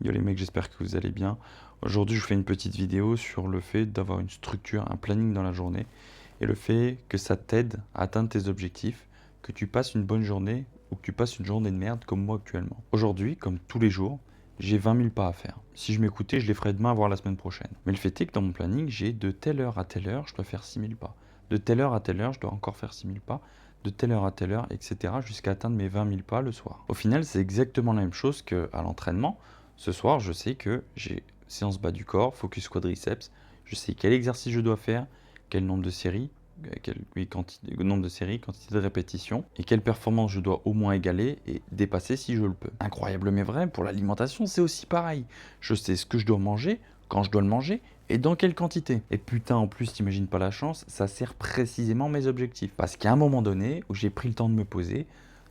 Yo les mecs, j'espère que vous allez bien. Aujourd'hui, je vous fais une petite vidéo sur le fait d'avoir une structure, un planning dans la journée et le fait que ça t'aide à atteindre tes objectifs, que tu passes une bonne journée ou que tu passes une journée de merde comme moi actuellement. Aujourd'hui, comme tous les jours, j'ai 20 000 pas à faire. Si je m'écoutais, je les ferais demain, voire la semaine prochaine. Mais le fait est que dans mon planning, j'ai de telle heure à telle heure, je dois faire 6 000 pas. De telle heure à telle heure, je dois encore faire 6 000 pas. De telle heure à telle heure, etc. jusqu'à atteindre mes 20 000 pas le soir. Au final, c'est exactement la même chose qu'à l'entraînement. Ce soir, je sais que j'ai séance bas du corps, focus quadriceps. Je sais quel exercice je dois faire, quel nombre de séries, nombre de séries, quantité de répétitions et quelle performance je dois au moins égaler et dépasser si je le peux. Incroyable mais vrai, pour l'alimentation, c'est aussi pareil. Je sais ce que je dois manger, quand je dois le manger et dans quelle quantité. Et putain, en plus, t'imagines pas la chance, ça sert précisément mes objectifs. Parce qu'à un moment donné où j'ai pris le temps de me poser,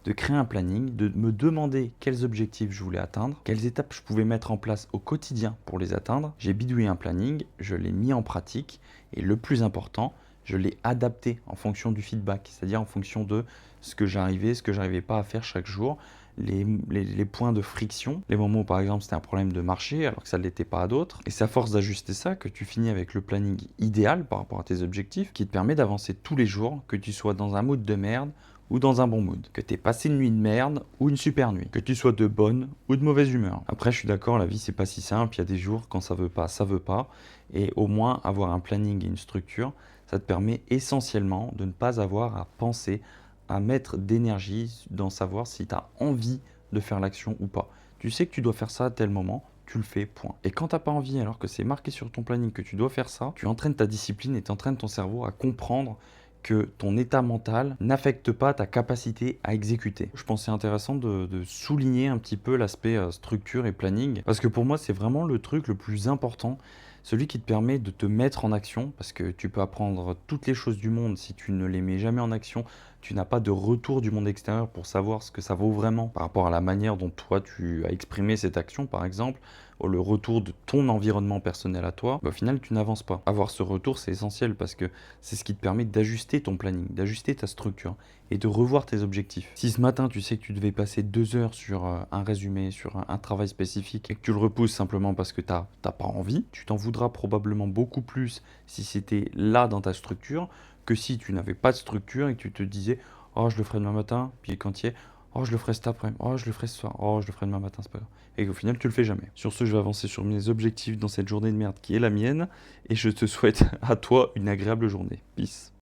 de créer un planning, de me demander quels objectifs je voulais atteindre, quelles étapes je pouvais mettre en place au quotidien pour les atteindre. J'ai bidouillé un planning, je l'ai mis en pratique et le plus important, je l'ai adapté en fonction du feedback, c'est-à-dire en fonction de ce que j'arrivais pas à faire chaque jour, les points de friction, les moments où par exemple c'était un problème de marché alors que ça ne l'était pas à d'autres. Et c'est à force d'ajuster ça que tu finis avec le planning idéal par rapport à tes objectifs qui te permet d'avancer tous les jours, que tu sois dans un mood de merde ou dans un bon mood, que tu aies passé une nuit de merde ou une super nuit, que tu sois de bonne ou de mauvaise humeur. Après, je suis d'accord, la vie c'est pas si simple, il y a des jours quand ça veut pas, et au moins avoir un planning et une structure, ça te permet essentiellement de ne pas avoir à penser, à mettre d'énergie dans savoir si tu as envie de faire l'action ou pas. Tu sais que tu dois faire ça à tel moment, tu le fais, point. Et quand t'as pas envie, alors que c'est marqué sur ton planning que tu dois faire ça, tu entraînes ta discipline et tu entraînes ton cerveau à comprendre que ton état mental n'affecte pas ta capacité à exécuter. Je pense que c'est intéressant de souligner un petit peu l'aspect structure et planning, parce que pour moi c'est vraiment le truc le plus important, celui qui te permet de te mettre en action, parce que tu peux apprendre toutes les choses du monde, si tu ne les mets jamais en action, tu n'as pas de retour du monde extérieur pour savoir ce que ça vaut vraiment par rapport à la manière dont toi tu as exprimé cette action par exemple, ou le retour de ton environnement personnel à toi, au final tu n'avances pas. Avoir ce retour c'est essentiel parce que c'est ce qui te permet d'ajuster ton planning, d'ajuster ta structure et de revoir tes objectifs. Si ce matin tu sais que tu devais passer 2 heures sur un résumé, sur un travail spécifique et que tu le repousses simplement parce que t'as pas envie, tu t'en voudras probablement beaucoup plus si c'était là dans ta structure que si tu n'avais pas de structure et que tu te disais oh je le ferai demain matin, puis quand il y est oh je le ferai cet après-midi, oh je le ferai ce soir, oh je le ferai demain matin, c'est pas grave. Et qu'au final tu le fais jamais. Sur ce, je vais avancer sur mes objectifs dans cette journée de merde qui est la mienne et je te souhaite à toi une agréable journée. Peace.